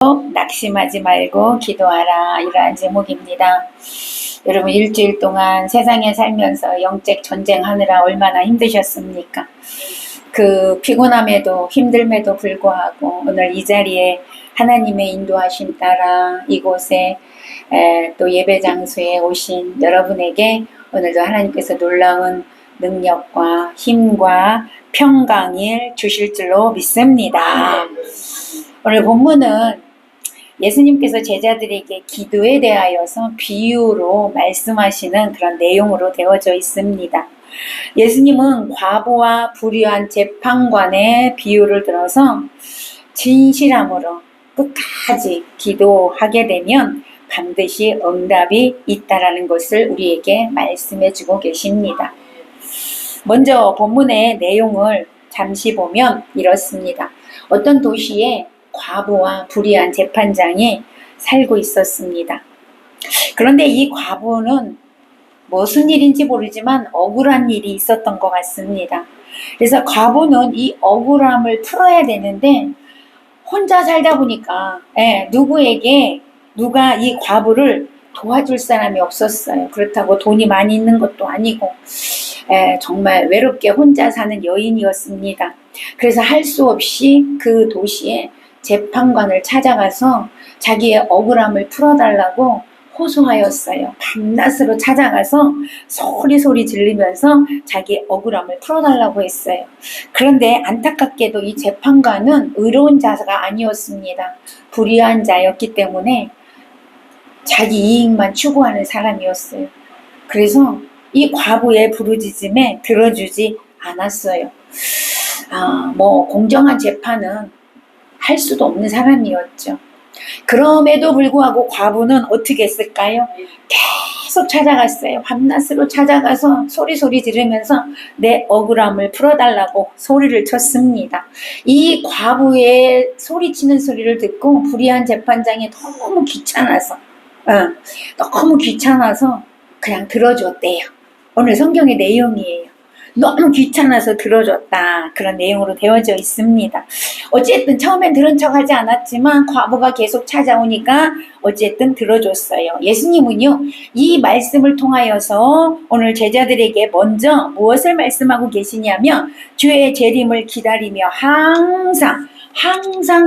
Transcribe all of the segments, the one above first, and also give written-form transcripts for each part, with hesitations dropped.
낙심하지 말고 기도하라, 이러한 제목입니다. 여러분, 일주일 동안 세상에 살면서 영적 전쟁하느라 얼마나 힘드셨습니까? 그 피곤함에도 힘듦에도 불구하고 오늘 이 자리에 하나님의 인도하심 따라 이곳에 또 예배 장소에 오신 여러분에게 오늘도 하나님께서 놀라운 능력과 힘과 평강을 주실 줄로 믿습니다. 오늘 본문은 예수님께서 제자들에게 기도에 대하여서 비유로 말씀하시는 그런 내용으로 되어져 있습니다. 예수님은 과부와 불의한 재판관의 비유를 들어서 진실함으로 끝까지 기도하게 되면 반드시 응답이 있다라는 것을 우리에게 말씀해 주고 계십니다. 먼저 본문의 내용을 잠시 보면 이렇습니다. 어떤 도시에 과부와 불의한 재판장이 살고 있었습니다. 그런데 이 과부는 무슨 일인지 모르지만 억울한 일이 있었던 것 같습니다. 그래서 과부는 이 억울함을 풀어야 되는데 혼자 살다 보니까 누가 이 과부를 도와줄 사람이 없었어요. 그렇다고 돈이 많이 있는 것도 아니고 정말 외롭게 혼자 사는 여인이었습니다. 그래서 할 수 없이 그 도시에 재판관을 찾아가서 자기의 억울함을 풀어달라고 호소하였어요. 밤낮으로 찾아가서 소리 지르면서 자기의 억울함을 풀어달라고 했어요. 그런데 안타깝게도 이 재판관은 의로운 자가 아니었습니다. 불의한 자였기 때문에 자기 이익만 추구하는 사람이었어요. 그래서 이 과부의 부르짖음에 들어주지 않았어요. 공정한 재판은 할 수도 없는 사람이었죠. 그럼에도 불구하고 과부는 어떻게 했을까요? 계속 찾아갔어요. 밤낮으로 찾아가서 소리 지르면서 내 억울함을 풀어달라고 소리를 쳤습니다. 이 과부의 소리치는 소리를 듣고 불의한 재판장이 너무 귀찮아서 그냥 들어줬대요. 오늘 성경의 내용이에요. 너무 귀찮아서 들어줬다, 그런 내용으로 되어져 있습니다. 어쨌든 처음엔 들은 척하지 않았지만 과부가 계속 찾아오니까 어쨌든 들어줬어요. 예수님은요, 이 말씀을 통하여서 오늘 제자들에게 먼저 무엇을 말씀하고 계시냐면 주의 재림을 기다리며 항상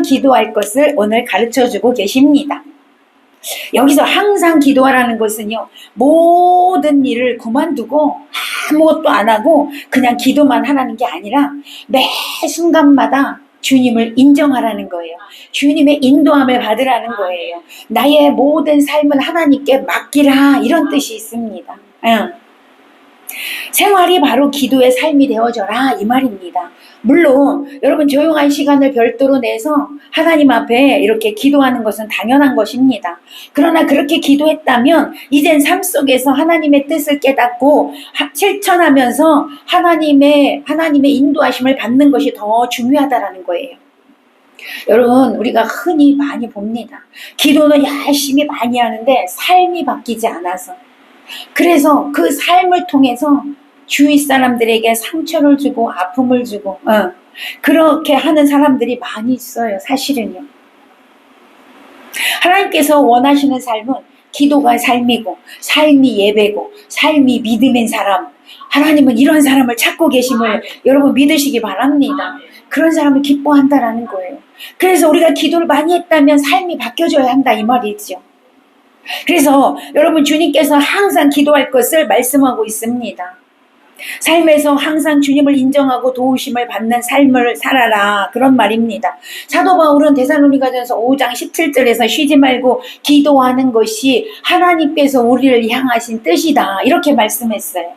기도할 것을 오늘 가르쳐주고 계십니다. 여기서 항상 기도하라는 것은요, 모든 일을 그만두고 아무것도 안 하고 그냥 기도만 하라는 게 아니라 매 순간마다 주님을 인정하라는 거예요. 주님의 인도함을 받으라는 거예요. 나의 모든 삶을 하나님께 맡기라, 이런 뜻이 있습니다. 생활이 바로 기도의 삶이 되어져라, 이 말입니다. 물론 여러분 조용한 시간을 별도로 내서 하나님 앞에 이렇게 기도하는 것은 당연한 것입니다. 그러나 그렇게 기도했다면 이젠 삶 속에서 하나님의 뜻을 깨닫고 실천하면서 하나님의 인도하심을 받는 것이 더 중요하다라는 거예요. 여러분, 우리가 흔히 많이 봅니다. 기도는 열심히 많이 하는데 삶이 바뀌지 않아서, 그래서 그 삶을 통해서 주위 사람들에게 상처를 주고 아픔을 주고 그렇게 하는 사람들이 많이 있어요. 사실은요. 하나님께서 원하시는 삶은 기도가 삶이고, 삶이 예배고, 삶이 믿음인 사람, 하나님은 이런 사람을 찾고 계심을 여러분 믿으시기 바랍니다. 그런 사람을 기뻐한다라는 거예요. 그래서 우리가 기도를 많이 했다면 삶이 바뀌어져야 한다, 이 말이죠. 그래서 여러분, 주님께서 항상 기도할 것을 말씀하고 있습니다. 삶에서 항상 주님을 인정하고 도우심을 받는 삶을 살아라, 그런 말입니다. 사도 바울은 데살로니가전서 5장 17절에서 쉬지 말고 기도하는 것이 하나님께서 우리를 향하신 뜻이다, 이렇게 말씀했어요.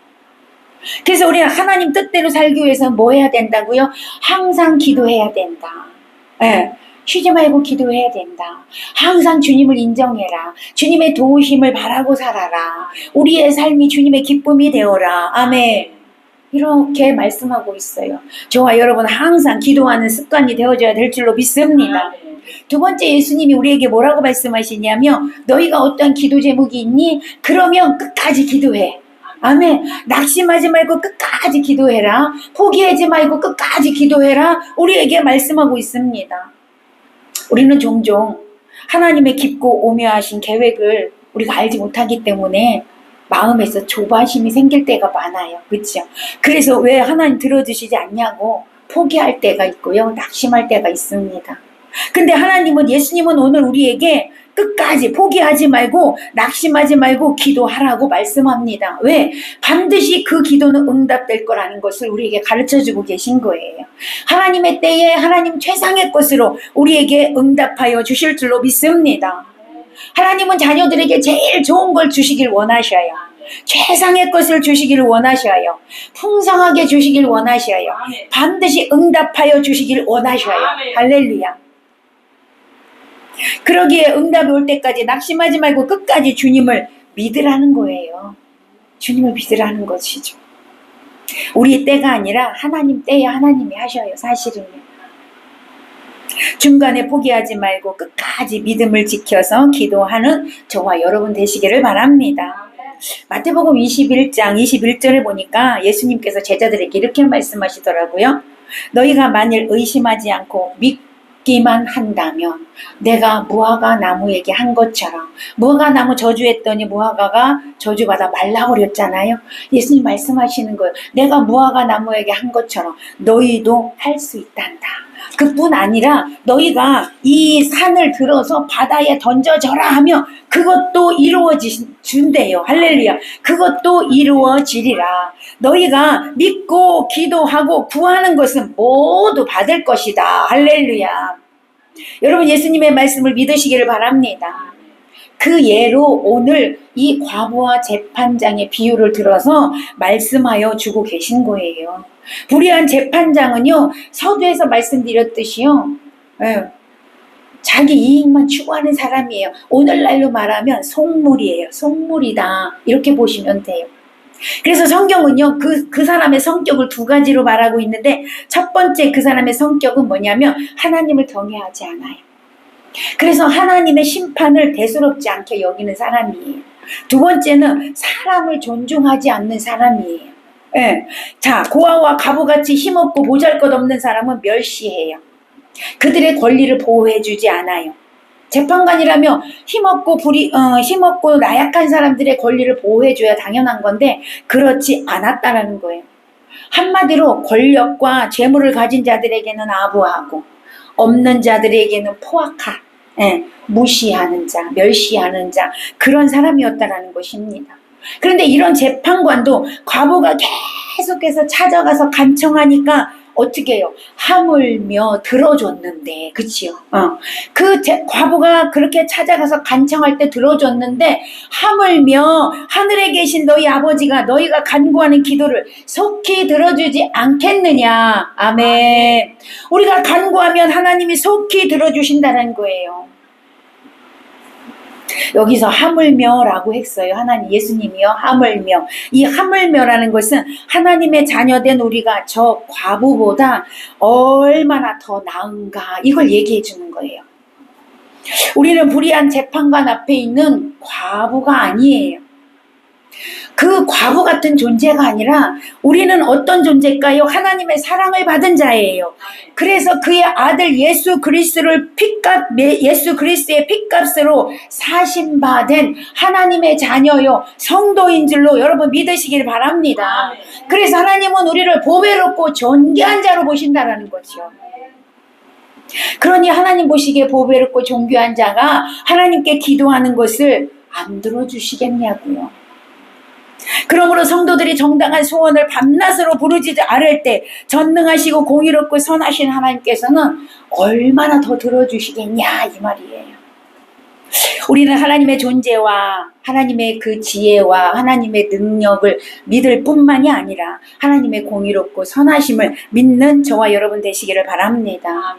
그래서 우리가 하나님 뜻대로 살기 위해서는 뭐 해야 된다고요? 항상 기도해야 된다. 쉬지 말고 기도해야 된다. 항상 주님을 인정해라. 주님의 도우심을 바라고 살아라. 우리의 삶이 주님의 기쁨이 되어라. 아멘. 이렇게 말씀하고 있어요. 저와 여러분 항상 기도하는 습관이 되어져야 될 줄로 믿습니다. 두 번째, 예수님이 우리에게 뭐라고 말씀하시냐면 너희가 어떠한 기도 제목이 있니? 그러면 끝까지 기도해. 아멘. 낙심하지 말고 끝까지 기도해라. 포기하지 말고 끝까지 기도해라. 우리에게 말씀하고 있습니다. 우리는 종종 하나님의 깊고 오묘하신 계획을 우리가 알지 못하기 때문에 마음에서 조바심이 생길 때가 많아요. 그렇죠? 그래서 왜 하나님 들어주시지 않냐고 포기할 때가 있고요. 낙심할 때가 있습니다. 근데 하나님은, 예수님은 오늘 우리에게 끝까지 포기하지 말고 낙심하지 말고 기도하라고 말씀합니다. 왜? 반드시 그 기도는 응답될 거라는 것을 우리에게 가르쳐주고 계신 거예요. 하나님의 때에 하나님 최상의 것으로 우리에게 응답하여 주실 줄로 믿습니다. 하나님은 자녀들에게 제일 좋은 걸 주시길 원하셔요. 최상의 것을 주시길 원하셔요. 풍성하게 주시길 원하셔요. 반드시 응답하여 주시길 원하셔요. 할렐루야. 그러기에 응답이 올 때까지 낙심하지 말고 끝까지 주님을 믿으라는 거예요. 주님을 믿으라는 것이죠. 우리 때가 아니라 하나님 때에 하나님이 하셔요. 사실은요. 중간에 포기하지 말고 끝까지 믿음을 지켜서 기도하는 저와 여러분 되시기를 바랍니다. 마태복음 21장 21절에 보니까 예수님께서 제자들에게 이렇게 말씀하시더라고요. 너희가 만일 의심하지 않고 믿기만 한다면 내가 무화과 나무에게 한 것처럼, 무화과 나무 저주했더니 무화과가 저주받아 말라버렸잖아요. 예수님 말씀하시는 거예요. 내가 무화과 나무에게 한 것처럼 너희도 할 수 있단다. 그뿐 아니라 너희가 이 산을 들어서 바다에 던져져라 하면 그것도 이루어진대요. 할렐루야. 그것도 이루어지리라. 너희가 믿고 기도하고 구하는 것은 모두 받을 것이다. 할렐루야. 여러분, 예수님의 말씀을 믿으시기를 바랍니다. 그 예로 오늘 이 과부와 재판장의 비유를 들어서 말씀하여 주고 계신 거예요. 불의한 재판장은요, 서두에서 말씀드렸듯이요, 자기 이익만 추구하는 사람이에요. 오늘날로 말하면 속물이에요. 속물이다. 이렇게 보시면 돼요. 그래서 성경은요, 그 사람의 성격을 두 가지로 말하고 있는데, 첫 번째 그 사람의 성격은 뭐냐면 하나님을 경외하지 않아요. 그래서 하나님의 심판을 대수롭지 않게 여기는 사람이에요. 두 번째는 사람을 존중하지 않는 사람이에요. 예. 자, 고아와 가부같이 힘없고 보잘것없는 사람은 멸시해요. 그들의 권리를 보호해주지 않아요. 재판관이라면 힘없고 나약한 사람들의 권리를 보호해줘야 당연한 건데 그렇지 않았다라는 거예요. 한마디로 권력과 재물을 가진 자들에게는 아부하고 없는 자들에게는 포악한, 무시하는 자, 멸시하는 자, 그런 사람이었다라는 것입니다. 그런데 이런 재판관도 과부가 계속해서 찾아가서 간청하니까 어떻게 해요? 하물며 들어줬는데, 그치요? 과부가 그렇게 찾아가서 간청할 때 들어줬는데, 하물며 하늘에 계신 너희 아버지가 너희가 간구하는 기도를 속히 들어주지 않겠느냐. 아멘. 우리가 간구하면 하나님이 속히 들어주신다는 거예요. 여기서 하물며라고 했어요. 하나님, 예수님이요. 하물며. 이 하물며라는 것은 하나님의 자녀된 우리가 저 과부보다 얼마나 더 나은가, 이걸 얘기해 주는 거예요. 우리는 불의한 재판관 앞에 있는 과부가 아니에요. 그 과부 같은 존재가 아니라 우리는 어떤 존재일까요? 하나님의 사랑을 받은 자예요. 그래서 그의 아들 예수 그리스도의 핏값으로 사심받은 하나님의 자녀요, 성도인 줄로 여러분 믿으시길 바랍니다. 그래서 하나님은 우리를 보배롭고 존귀한 자로 보신다라는 거죠. 그러니 하나님 보시기에 보배롭고 존귀한 자가 하나님께 기도하는 것을 안 들어주시겠냐고요. 그러므로 성도들이 정당한 소원을 밤낮으로 부르짖지 않을 때 전능하시고 공의롭고 선하신 하나님께서는 얼마나 더 들어주시겠냐, 이 말이에요. 우리는 하나님의 존재와 하나님의 그 지혜와 하나님의 능력을 믿을 뿐만이 아니라 하나님의 공의롭고 선하심을 믿는 저와 여러분 되시기를 바랍니다.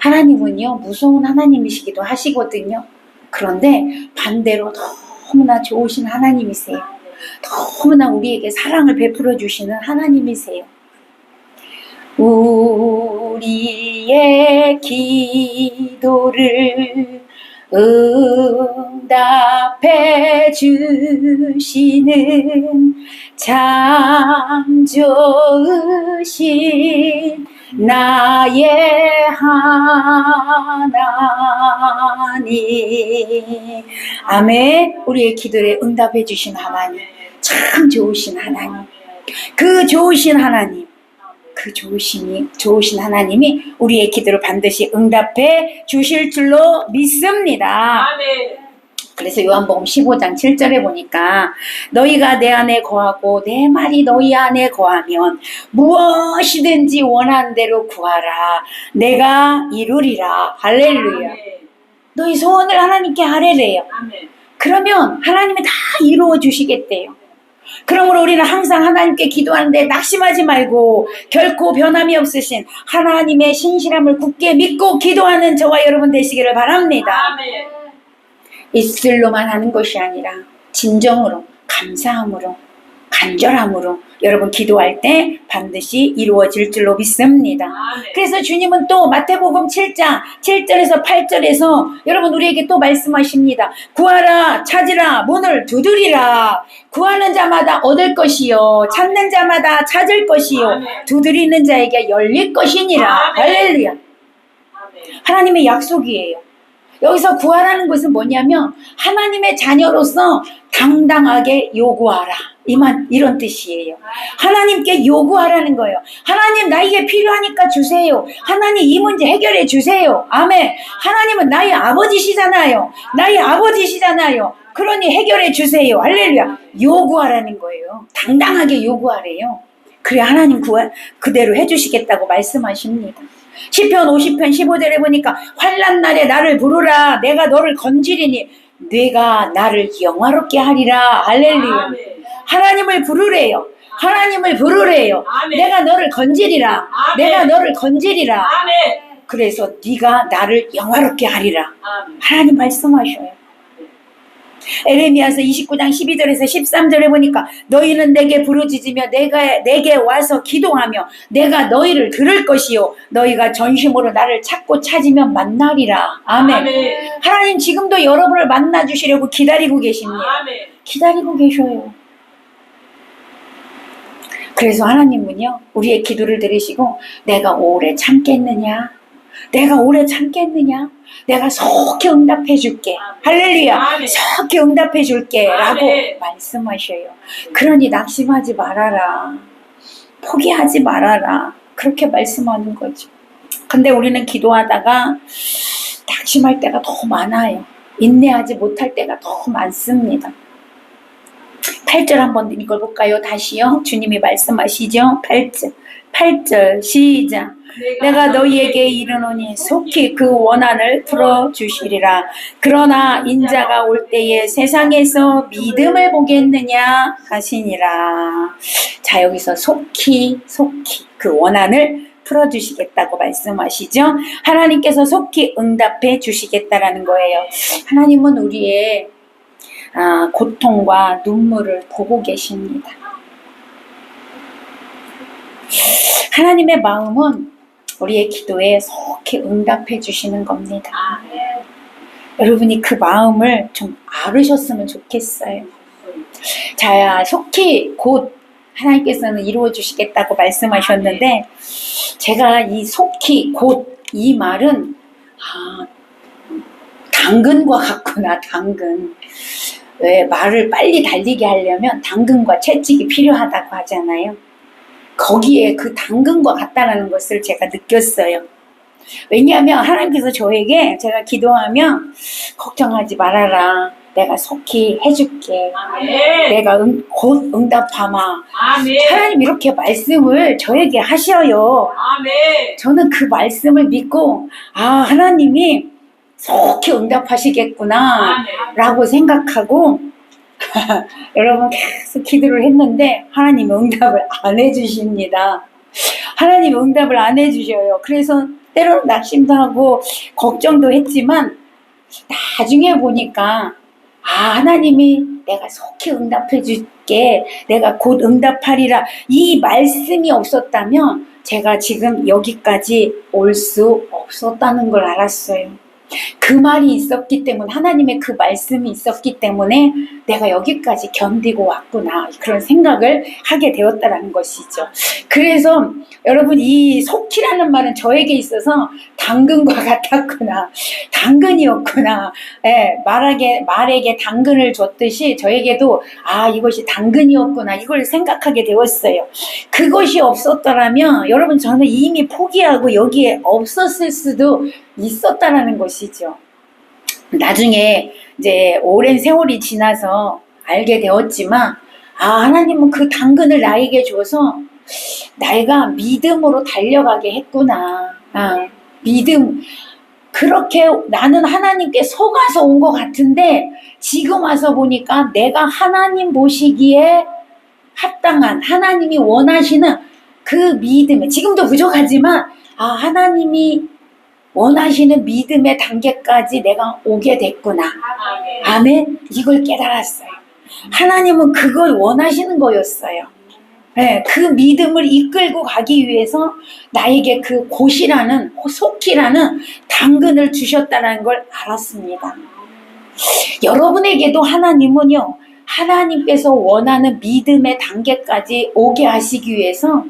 하나님은요, 무서운 하나님이시기도 하시거든요. 그런데 반대로 너무나 좋으신 하나님이세요. 너무나 우리에게 사랑을 베풀어 주시는 하나님이세요. 우리의 기도를 응답해 주시는 참 좋으신 나의 하나님. 아멘. 우리의 기도에 응답해 주신 하나님, 참 좋으신 하나님, 그 좋으신 하나님, 그 좋으신 하나님이 우리의 기도를 반드시 응답해 주실 줄로 믿습니다. 그래서 요한복음 15장 7절에 보니까 너희가 내 안에 거하고 내 말이 너희 안에 거하면 무엇이든지 원하는 대로 구하라. 내가 이루리라. 할렐루야. 너희 소원을 하나님께 하래래요. 그러면 하나님이 다 이루어 주시겠대요. 그러므로 우리는 항상 하나님께 기도하는데 낙심하지 말고 결코 변함이 없으신 하나님의 신실함을 굳게 믿고 기도하는 저와 여러분 되시기를 바랍니다. 입술로만 하는 것이 아니라 진정으로, 감사함으로, 간절함으로 여러분 기도할 때 반드시 이루어질 줄로 믿습니다. 그래서 주님은 또 마태복음 7장 7절에서 8절에서 여러분 우리에게 또 말씀하십니다. 구하라, 찾으라, 문을 두드리라. 구하는 자마다 얻을 것이요, 찾는 자마다 찾을 것이요, 두드리는 자에게 열릴 것이니라. 할렐루야. 하나님의 약속이에요. 여기서 구하라는 것은 뭐냐면 하나님의 자녀로서 당당하게 요구하라. 이런 뜻이에요. 하나님께 요구하라는 거예요. 하나님 나에게 필요하니까 주세요. 하나님 이 문제 해결해 주세요. 아멘. 하나님은 나의 아버지시잖아요. 나의 아버지시잖아요. 그러니 해결해 주세요. 할렐루야. 요구하라는 거예요. 당당하게 요구하래요. 그래 하나님 그대로 해주시겠다고 말씀하십니다. 시편 50편 15절에 보니까 환난 날에 나를 부르라. 내가 너를 건지리니 네가 나를 영화롭게 하리라. 할렐루야. 하나님을 부르래요. 하나님을 부르래요. 내가 너를 건지리라. 내가 너를 건지리라. 그래서 네가 나를 영화롭게 하리라. 하나님 말씀하셔요. 에레미야서 29장 12절에서 13절에 보니까 너희는 내게 부르짖으며 내게 와서 기도하며 내가 너희를 들을 것이요 너희가 전심으로 나를 찾고 찾으면 만나리라. 아멘. 하나님 지금도 여러분을 만나주시려고 기다리고 계십니다. 기다리고 계셔요. 그래서 하나님은요 우리의 기도를 들으시고 내가 오래 참겠느냐, 내가 오래 참겠느냐, 내가 속히 응답해 줄게. 할렐루야. 속히 응답해 줄게 라고 말씀하셔요. 그러니 낙심하지 말아라, 포기하지 말아라, 그렇게 말씀하는 거죠. 근데 우리는 기도하다가 낙심할 때가 더 많아요. 인내하지 못할 때가 더 많습니다. 8절 한번 읽어볼까요? 다시요. 주님이 말씀하시죠. 8절 시작. 내가 너희에게 이르노니 속히 그 원한을 풀어주시리라. 그러나 인자가 올 때에 세상에서 믿음을 보겠느냐 하시니라. 자, 여기서 속히 그 원한을 풀어주시겠다고 말씀하시죠. 하나님께서 속히 응답해 주시겠다라는 거예요. 하나님은 우리의 고통과 눈물을 보고 계십니다. 하나님의 마음은 우리의 기도에 속히 응답해 주시는 겁니다. 여러분이 그 마음을 좀 알으셨으면 좋겠어요. 자, 속히 곧 하나님께서는 이루어 주시겠다고 말씀하셨는데 제가 이 속히 곧 이 말은 당근과 같구나. 당근. 왜 말을 빨리 달리게 하려면 당근과 채찍이 필요하다고 하잖아요. 거기에 그 당근과 같다라는 것을 제가 느꼈어요. 왜냐하면 하나님께서 저에게 제가 기도하면 걱정하지 말아라. 내가 속히 해줄게. 아멘. 내가 곧 응답하마. 아멘. 하나님 이렇게 말씀을 저에게 하셔요. 아멘. 저는 그 말씀을 믿고 하나님이 속히 응답하시겠구나 라고 생각하고 여러분 계속 기도를 했는데 하나님은 응답을 안 해주십니다. 하나님 응답을 안 해주셔요. 그래서 때로는 낙심도 하고 걱정도 했지만 나중에 보니까 하나님이 내가 속히 응답해 줄게, 내가 곧 응답하리라, 이 말씀이 없었다면 제가 지금 여기까지 올 수 없었다는 걸 알았어요. 그 말이 있었기 때문에, 하나님의 그 말씀이 있었기 때문에 내가 여기까지 견디고 왔구나, 그런 생각을 하게 되었다라는 것이죠. 그래서 여러분, 이 속히라는 말은 저에게 있어서 당근과 같았구나, 당근이었구나. 예, 말에게 당근을 줬듯이 저에게도 이것이 당근이었구나, 이걸 생각하게 되었어요. 그것이 없었더라면 여러분, 저는 이미 포기하고 여기에 없었을 수도 있었다라는 것이죠. 나중에 이제 오랜 세월이 지나서 알게 되었지만, 하나님은 그 당근을 나에게 줘서 내가 믿음으로 달려가게 했구나. 믿음. 그렇게 나는 하나님께 속아서 온 것 같은데, 지금 와서 보니까 내가 하나님 보시기에 합당한, 하나님이 원하시는 그 믿음에, 지금도 부족하지만 하나님이 원하시는 믿음의 단계까지 내가 오게 됐구나. 아멘. 이걸 깨달았어요. 하나님은 그걸 원하시는 거였어요. 네, 그 믿음을 이끌고 가기 위해서 나에게 그 곧이라는, 속히라는 당근을 주셨다는 걸 알았습니다. 여러분에게도 하나님은요, 하나님께서 원하는 믿음의 단계까지 오게 하시기 위해서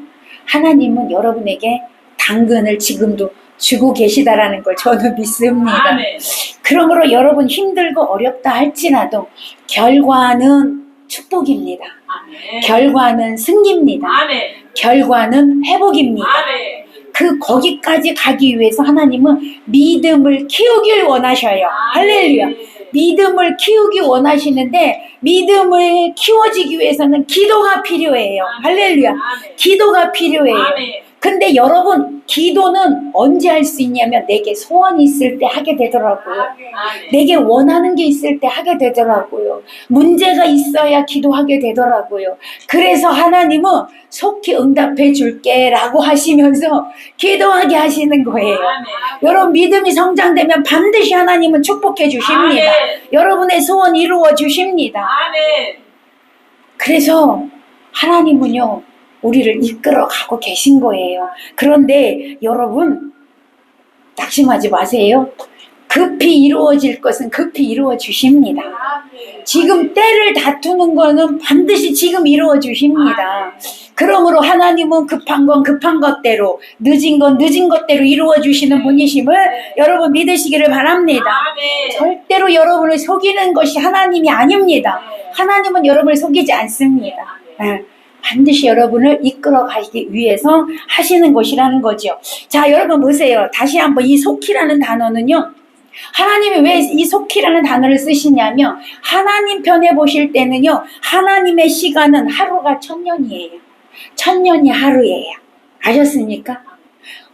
하나님은 여러분에게 당근을 지금도 주고 계시다라는 걸 저는 믿습니다. 아멘. 그러므로 여러분, 힘들고 어렵다 할지라도 결과는 축복입니다. 아멘. 결과는 승리입니다. 아멘. 결과는 회복입니다. 아멘. 거기까지 가기 위해서 하나님은 믿음을 키우길 원하셔요. 할렐루야. 믿음을 키우기 원하시는데, 믿음을 키워지기 위해서는 기도가 필요해요. 할렐루야. 기도가 필요해요. 근데 여러분, 기도는 언제 할 수 있냐면 내게 소원이 있을 때 하게 되더라고요. 내게 원하는 게 있을 때 하게 되더라고요. 문제가 있어야 기도하게 되더라고요. 그래서 하나님은 속히 응답해 줄게 라고 하시면서 기도하게 하시는 거예요. 여러분, 믿음이 성장되면 반드시 하나님은 축복해 주십니다. 여러분의 소원 이루어 주십니다. 그래서 하나님은요, 우리를 이끌어 가고 계신 거예요. 그런데 여러분, 낙심하지 마세요. 급히 이루어질 것은 급히 이루어 주십니다. 지금 때를 다투는 거는 반드시 지금 이루어 주십니다. 그러므로 하나님은 급한 건 급한 것대로, 늦은 건 늦은 것대로 이루어 주시는 분이심을 여러분 믿으시기를 바랍니다. 절대로 여러분을 속이는 것이 하나님이 아닙니다. 하나님은 여러분을 속이지 않습니다. 반드시 여러분을 이끌어 가기 위해서 하시는 것이라는 거죠. 자, 여러분 보세요. 다시 한번 이 속히라는 단어는요, 하나님이 왜 이 속히라는 단어를 쓰시냐면, 하나님 편에 보실 때는요, 하나님의 시간은 하루가 1000년이에요. 1000년이 하루예요. 아셨습니까?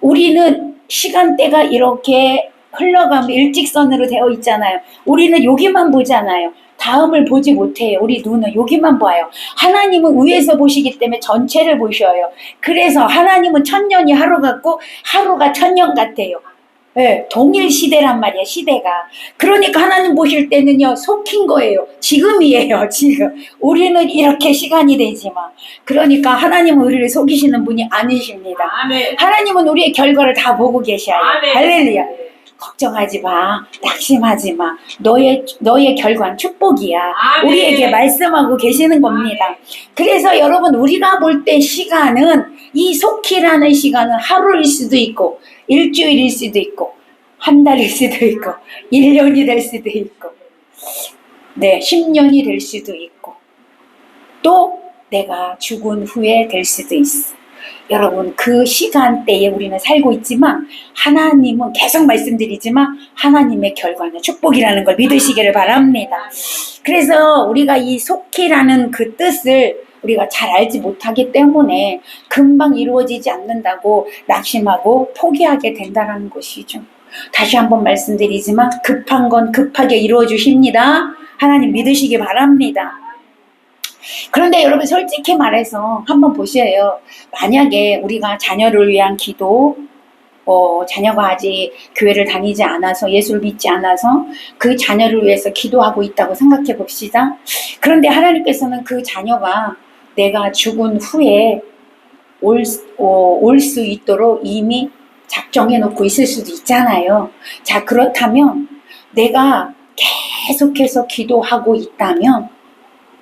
우리는 시간대가 이렇게 흘러가면 일직선으로 되어 있잖아요. 우리는 여기만 보잖아요. 다음을 보지 못해요. 우리 눈은 여기만 봐요. 하나님은 위에서 보시기 때문에 전체를 보셔요. 그래서 하나님은 1000년이 하루 같고 하루가 1000년 같아요. 네, 동일 시대란 말이야, 시대가. 그러니까 하나님 보실 때는요, 속힌 거예요. 지금이에요, 지금. 우리는 이렇게 시간이 되지만. 그러니까 하나님은 우리를 속이시는 분이 아니십니다. 아멘. 하나님은 우리의 결과를 다 보고 계셔요. 아멘. 할렐루야. 걱정하지 마. 낙심하지 마. 너의 결과는 축복이야. 아멘. 우리에게 말씀하고 계시는 겁니다. 아멘. 그래서 여러분, 우리가 볼 때 시간은, 이 속히라는 시간은 하루일 수도 있고, 일주일일 수도 있고, 한 달일 수도 있고, 1년이 될 수도 있고, 네, 10년이 될 수도 있고, 또 내가 죽은 후에 될 수도 있어. 여러분, 그 시간대에 우리는 살고 있지만, 하나님은 계속 말씀드리지만 하나님의 결과는 축복이라는 걸 믿으시기를 바랍니다. 그래서 우리가 이 속히라는 그 뜻을 우리가 잘 알지 못하기 때문에 금방 이루어지지 않는다고 낙심하고 포기하게 된다는 것이죠. 다시 한번 말씀드리지만 급한 건 급하게 이루어 주십니다. 하나님 믿으시기 바랍니다. 그런데 여러분, 솔직히 말해서 한번 보세요. 만약에 우리가 자녀를 위한 기도, 자녀가 아직 교회를 다니지 않아서, 예수를 믿지 않아서 그 자녀를 위해서 기도하고 있다고 생각해 봅시다. 그런데 하나님께서는 그 자녀가 내가 죽은 후에 올 수 있도록 이미 작정해 놓고 있을 수도 있잖아요. 자, 그렇다면 내가 계속해서 기도하고 있다면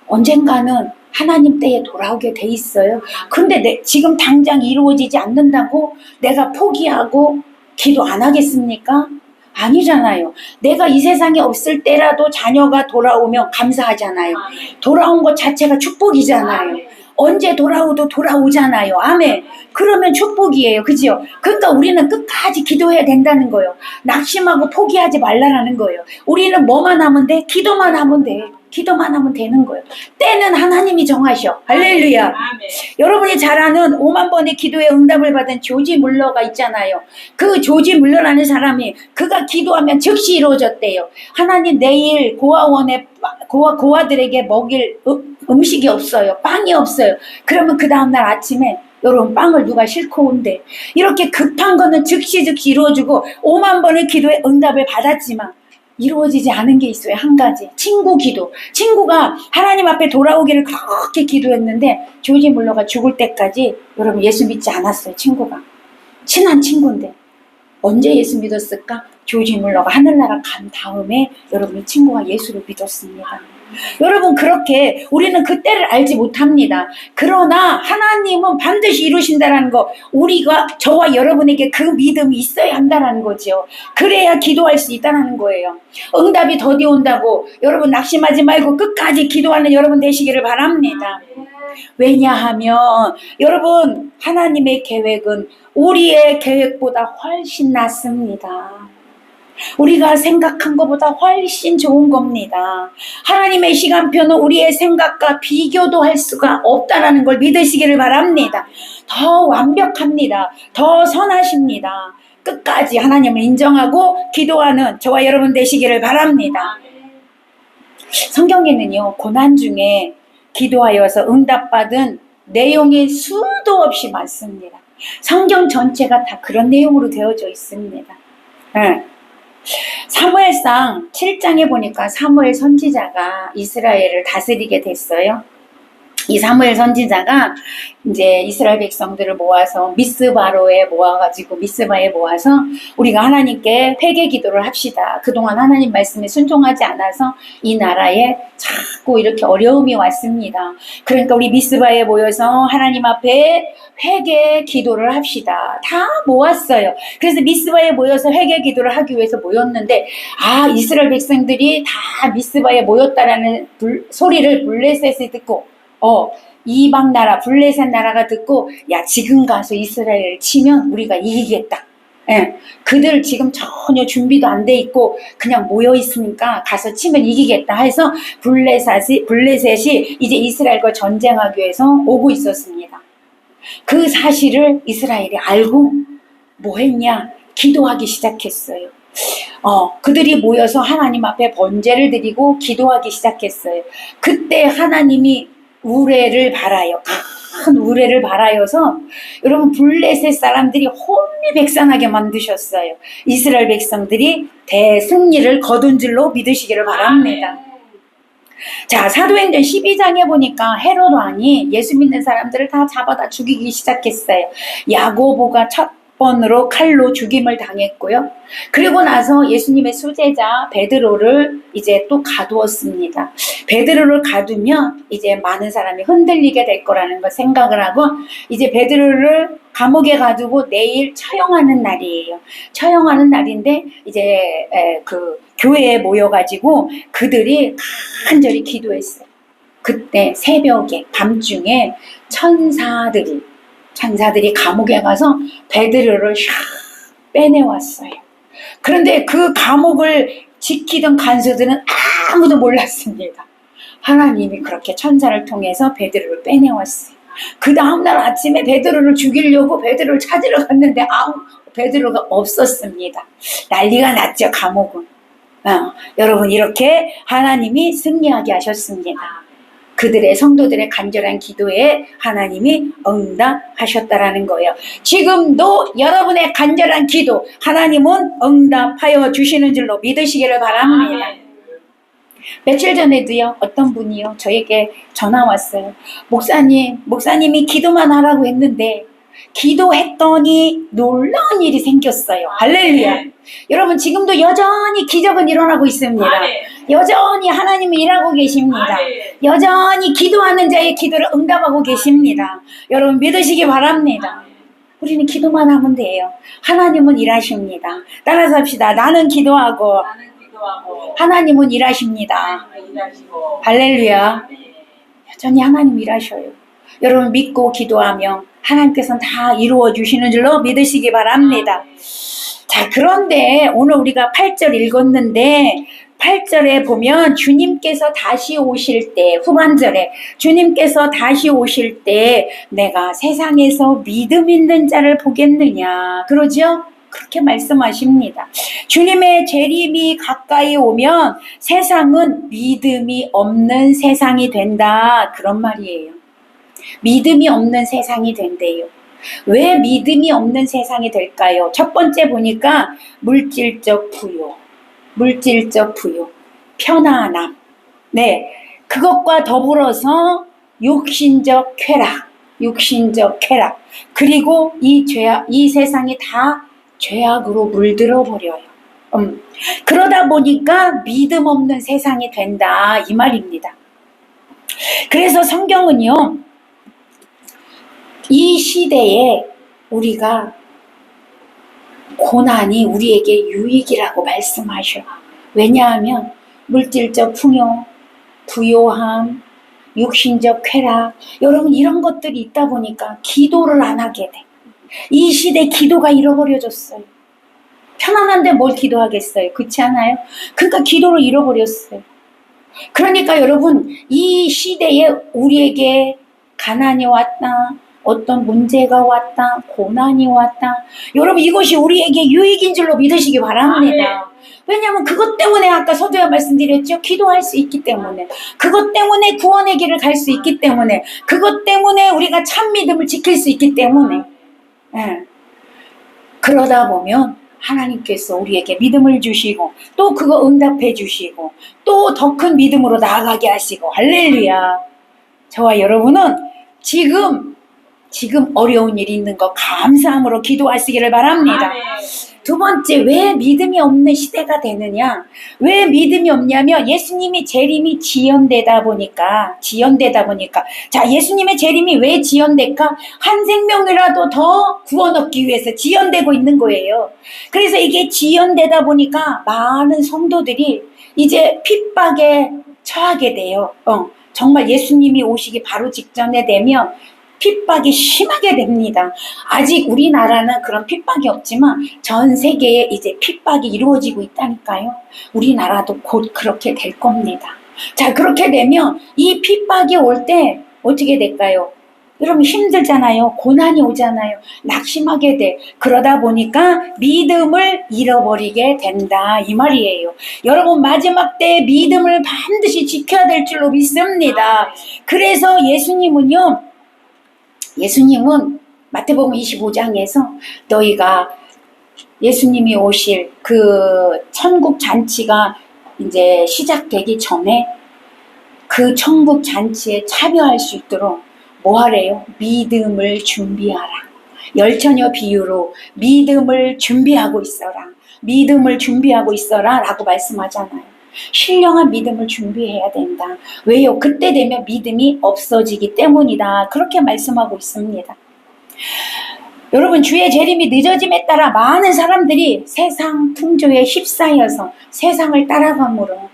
언젠가는 하나님 때에 돌아오게 돼 있어요. 근데 지금 당장 이루어지지 않는다고 내가 포기하고 기도 안 하겠습니까? 아니잖아요. 내가 이 세상에 없을 때라도 자녀가 돌아오면 감사하잖아요. 돌아온 것 자체가 축복이잖아요. 언제 돌아오도 돌아오잖아요. 아멘. 그러면 축복이에요. 그죠? 그러니까 우리는 끝까지 기도해야 된다는 거예요. 낙심하고 포기하지 말라라는 거예요. 우리는 뭐만 하면 돼? 기도만 하면 돼. 기도만 하면 되는 거예요. 때는 하나님이 정하셔. 할렐루야. 아멘. 여러분이 잘 아는 5만 번의 기도에 응답을 받은 조지 물러가 있잖아요. 그 조지 물러라는 사람이 그가 기도하면 즉시 이루어졌대요. 하나님 내일 고아들에게 먹일 음식이 없어요. 빵이 없어요. 그러면 그 다음날 아침에 여러분 빵을 누가 싣고 온대. 이렇게 급한 거는 즉시 이루어지고 5만 번의 기도에 응답을 받았지만 이루어지지 않은 게 있어요. 한 가지. 친구 기도. 친구가 하나님 앞에 돌아오기를 그렇게 기도했는데 조지 물러가 죽을 때까지 여러분 예수 믿지 않았어요. 친구가. 친한 친구인데. 언제 예수 믿었을까? 조지 물러가 하늘나라 간 다음에 여러분 친구가 예수를 믿었습니다. 여러분 그렇게 우리는 그때를 알지 못합니다. 그러나 하나님은 반드시 이루신다는 거, 우리가 저와 여러분에게 그 믿음이 있어야 한다는 거죠. 그래야 기도할 수 있다는 거예요. 응답이 더디 온다고 여러분 낙심하지 말고 끝까지 기도하는 여러분 되시기를 바랍니다. 왜냐하면 여러분 하나님의 계획은 우리의 계획보다 훨씬 낫습니다. 우리가 생각한 것보다 훨씬 좋은 겁니다. 하나님의 시간표는 우리의 생각과 비교도 할 수가 없다는 걸 믿으시기를 바랍니다. 더 완벽합니다. 더 선하십니다. 끝까지 하나님을 인정하고 기도하는 저와 여러분 되시기를 바랍니다. 성경에는요, 고난 중에 기도하여서 응답받은 내용이 수도 없이 많습니다. 성경 전체가 다 그런 내용으로 되어져 있습니다. 네. 사무엘상 7장에 보니까 사무엘 선지자가 이스라엘을 다스리게 됐어요. 이 사무엘 선지자가 이제 이스라엘 백성들을 모아서 미스바에 모아서 우리가 하나님께 회개 기도를 합시다. 그동안 하나님 말씀에 순종하지 않아서 이 나라에 자꾸 이렇게 어려움이 왔습니다. 그러니까 우리 미스바에 모여서 하나님 앞에 회개 기도를 합시다. 다 모았어요. 그래서 미스바에 모여서 회개 기도를 하기 위해서 모였는데 이스라엘 백성들이 다 미스바에 모였다라는 소리를 블레셋이 듣고 이방 나라 블레셋 나라가 듣고 야 지금 가서 이스라엘을 치면 우리가 이기겠다. 예, 그들 지금 전혀 준비도 안 돼 있고 그냥 모여 있으니까 가서 치면 이기겠다 해서 블레셋이 이제 이스라엘과 전쟁하기 위해서 오고 있었습니다. 그 사실을 이스라엘이 알고 뭐 했냐? 기도하기 시작했어요. 그들이 모여서 하나님 앞에 번제를 드리고 기도하기 시작했어요. 그때 하나님이 우레를 발하여 큰 우레를 발하여서 여러분 블레셋 사람들이 혼미백산하게 만드셨어요. 이스라엘 백성들이 대승리를 거둔 줄로 믿으시기를 바랍니다. 자, 사도행전 12장에 보니까 헤롯 왕이 예수 믿는 사람들을 다 잡아다 죽이기 시작했어요. 야고보가 첫 번으로 칼로 죽임을 당했고요. 그리고 나서 예수님의 수제자 베드로를 이제 또 가두었습니다. 베드로를 가두면 이제 많은 사람이 흔들리게 될 거라는 걸 생각을 하고 이제 베드로를 감옥에 가두고 내일 처형하는 날이에요. 처형하는 날인데 이제 그 교회에 모여가지고 그들이 간절히 기도했어요. 그때 새벽에 밤중에 천사들이 감옥에 가서 베드로를 샥 빼내왔어요. 그런데 그 감옥을 지키던 간수들은 아무도 몰랐습니다. 하나님이 그렇게 천사를 통해서 베드로를 빼내왔어요. 그 다음날 아침에 베드로를 죽이려고 베드로를 찾으러 갔는데 베드로가 없었습니다. 난리가 났죠, 감옥은. 여러분 이렇게 하나님이 승리하게 하셨습니다. 그들의 성도들의 간절한 기도에 하나님이 응답하셨다라는 거예요. 지금도 여러분의 간절한 기도 하나님은 응답하여 주시는 줄로 믿으시기를 바랍니다. 며칠 전에도요, 어떤 분이요 저에게 전화 왔어요. 목사님이 기도만 하라고 했는데 기도했더니 놀라운 일이 생겼어요. 할렐루야. 아멘. 여러분 지금도 여전히 기적은 일어나고 있습니다. 아멘. 여전히 하나님이 일하고 계십니다. 아멘. 여전히 기도하는 자의 기도를 응답하고 계십니다. 여러분 믿으시기 바랍니다. 우리는 기도만 하면 돼요. 하나님은 일하십니다. 따라서 합시다. 나는 기도하고 나는 기도하고 하나님은 일하십니다. 하나님은 일하시고 할렐루야. 아멘. 여전히 하나님 일하셔요. 여러분 믿고 기도하면 하나님께서는 다 이루어 주시는 줄로 믿으시기 바랍니다. 자, 그런데 오늘 우리가 8절 읽었는데 8절에 보면 주님께서 다시 오실 때, 후반절에 주님께서 다시 오실 때 내가 세상에서 믿음 있는 자를 보겠느냐, 그러죠? 그렇게 말씀하십니다. 주님의 재림이 가까이 오면 세상은 믿음이 없는 세상이 된다, 그런 말이에요. 믿음이 없는 세상이 된대요. 왜 믿음이 없는 세상이 될까요? 첫 번째 보니까 물질적 부요, 편안함. 네, 그것과 더불어서 육신적 쾌락. 그리고 이 세상이 다 죄악으로 물들어 버려요. 그러다 보니까 믿음 없는 세상이 된다, 이 말입니다. 그래서 성경은요, 이 시대에 우리가 고난이 우리에게 유익이라고 말씀하셔요. 왜냐하면 물질적 풍요, 부요함, 육신적 쾌락, 여러분 이런 것들이 있다 보니까 기도를 안 하게 돼. 이 시대 기도가 잃어버려졌어요. 편안한데 뭘 기도하겠어요? 그렇지 않아요? 그러니까 기도를 잃어버렸어요. 그러니까 여러분 이 시대에 우리에게 가난이 왔다, 어떤 문제가 왔다, 고난이 왔다, 여러분 이것이 우리에게 유익인 줄로 믿으시기 바랍니다. 왜냐하면 그것 때문에 아까 서두에 말씀드렸죠. 기도할 수 있기 때문에, 그것 때문에 구원의 길을 갈 수 있기 때문에, 그것 때문에 우리가 참 믿음을 지킬 수 있기 때문에. 그러다 보면 하나님께서 우리에게 믿음을 주시고 또 그거 응답해 주시고 또 더 큰 믿음으로 나아가게 하시고, 할렐루야. 저와 여러분은 지금 어려운 일이 있는 거 감사함으로 기도하시기를 바랍니다. 아멘. 두 번째, 왜 믿음이 없는 시대가 되느냐? 왜 믿음이 없냐면 예수님이 재림이 지연되다 보니까. 자, 예수님의 재림이 왜 지연될까? 한 생명이라도 더 구원 얻기 위해서 지연되고 있는 거예요. 그래서 이게 지연되다 보니까 많은 성도들이 이제 핍박에 처하게 돼요. 정말 예수님이 오시기 바로 직전에 되면 핍박이 심하게 됩니다. 아직 우리나라는 그런 핍박이 없지만 전 세계에 이제 핍박이 이루어지고 있다니까요. 우리나라도 곧 그렇게 될 겁니다. 자, 그렇게 되면 이 핍박이 올 때 어떻게 될까요? 여러분 힘들잖아요. 고난이 오잖아요. 낙심하게 돼. 그러다 보니까 믿음을 잃어버리게 된다, 이 말이에요. 여러분 마지막 때 믿음을 반드시 지켜야 될 줄로 믿습니다. 그래서 예수님은 마태복음 25장에서 너희가 예수님이 오실 그 천국 잔치가 이제 시작되기 전에 그 천국 잔치에 참여할 수 있도록 뭐 하래요? 믿음을 준비하라. 열처녀 비유로 믿음을 준비하고 있어라 라고 말씀하잖아요. 신령한 믿음을 준비해야 된다. 왜요? 그때 되면 믿음이 없어지기 때문이다. 그렇게 말씀하고 있습니다. 여러분 주의 재림이 늦어짐에 따라 많은 사람들이 세상 풍조에 휩싸여서 세상을 따라감으로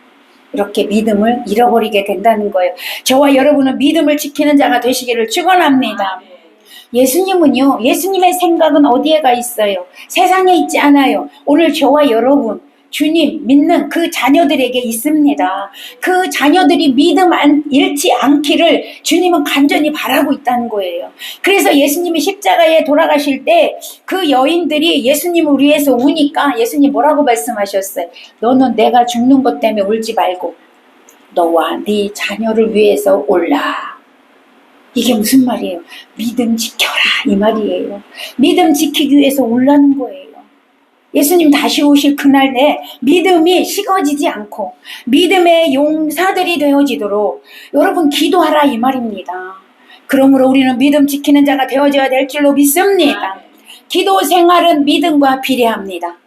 이렇게 믿음을 잃어버리게 된다는 거예요. 저와 여러분은 믿음을 지키는 자가 되시기를 축원합니다. 예수님은요, 예수님의 생각은 어디에 가 있어요? 세상에 있지 않아요. 오늘 저와 여러분 주님 믿는 그 자녀들에게 있습니다. 그 자녀들이 믿음 잃지 않기를 주님은 간절히 바라고 있다는 거예요. 그래서 예수님이 십자가에 돌아가실 때 그 여인들이 예수님을 위해서 우니까 예수님 뭐라고 말씀하셨어요? 너는 내가 죽는 것 때문에 울지 말고 너와 네 자녀를 위해서 울라. 이게 무슨 말이에요? 믿음 지켜라, 이 말이에요. 믿음 지키기 위해서 울라는 거예요. 예수님 다시 오실 그날 내 믿음이 식어지지 않고 믿음의 용사들이 되어지도록 여러분 기도하라, 이 말입니다. 그러므로 우리는 믿음 지키는 자가 되어져야 될 줄로 믿습니다. 기도 생활은 믿음과 비례합니다.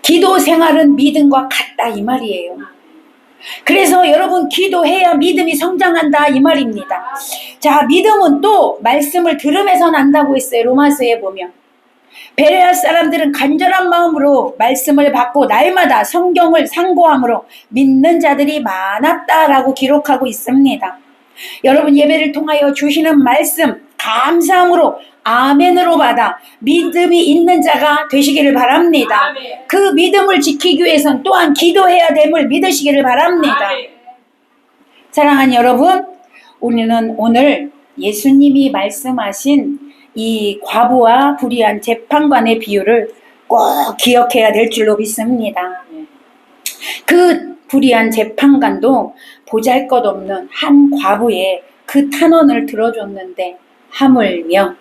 기도 생활은 믿음과 같다 이 말이에요. 그래서 여러분 기도해야 믿음이 성장한다 이 말입니다. 자, 믿음은 또 말씀을 들으면서 난다고 했어요. 로마서에 보면 베레아 사람들은 간절한 마음으로 말씀을 받고 날마다 성경을 상고함으로 믿는 자들이 많았다라고 기록하고 있습니다. 여러분 예배를 통하여 주시는 말씀 감사함으로 아멘으로 받아 믿음이 있는 자가 되시기를 바랍니다. 그 믿음을 지키기 위해서는 또한 기도해야 됨을 믿으시기를 바랍니다. 사랑하는 여러분, 우리는 오늘 예수님이 말씀하신 이 과부와 불의한 재판관의 비유를 꼭 기억해야 될 줄로 믿습니다. 그 불의한 재판관도 보잘것없는 한 과부의 그 탄원을 들어줬는데 하물며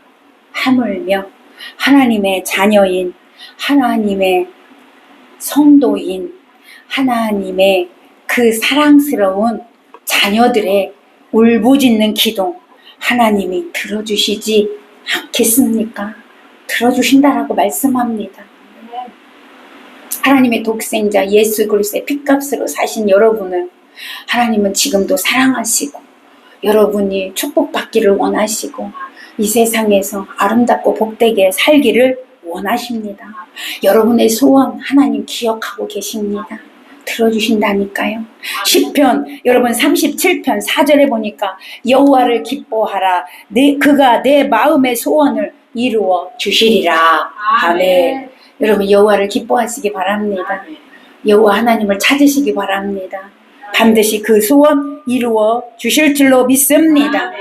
하나님의 자녀인, 하나님의 성도인, 하나님의 그 사랑스러운 자녀들의 울부짖는 기도 하나님이 들어주시지 않겠습니까? 들어주신다라고 말씀합니다. 하나님의 독생자 예수 그리스도의 핏값으로 사신 여러분을 하나님은 지금도 사랑하시고 여러분이 축복받기를 원하시고 이 세상에서 아름답고 복되게 살기를 원하십니다. 여러분의 소원 하나님 기억하고 계십니다. 들어주신다니까요. 시편 여러분 37편 4절에 보니까 여호와를 기뻐하라 그가 내 마음의 소원을 이루어 주시리라. 아멘. 여러분 여호와를 기뻐하시기 바랍니다. 여호와 하나님을 찾으시기 바랍니다. 반드시 그 소원 이루어 주실 줄로 믿습니다.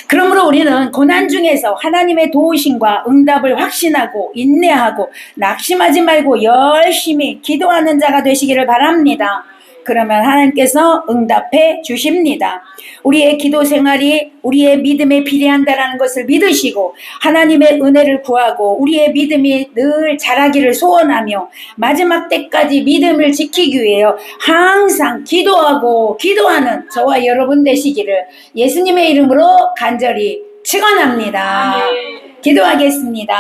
그러므로 우리는 고난 중에서 하나님의 도우심과 응답을 확신하고 인내하고 낙심하지 말고 열심히 기도하는 자가 되시기를 바랍니다. 그러면 하나님께서 응답해 주십니다. 우리의 기도 생활이 우리의 믿음에 비례한다는 것을 믿으시고 하나님의 은혜를 구하고 우리의 믿음이 늘 자라기를 소원하며 마지막 때까지 믿음을 지키기 위해 항상 기도하고 기도하는 저와 여러분 되시기를 예수님의 이름으로 간절히 축원합니다. 기도하겠습니다.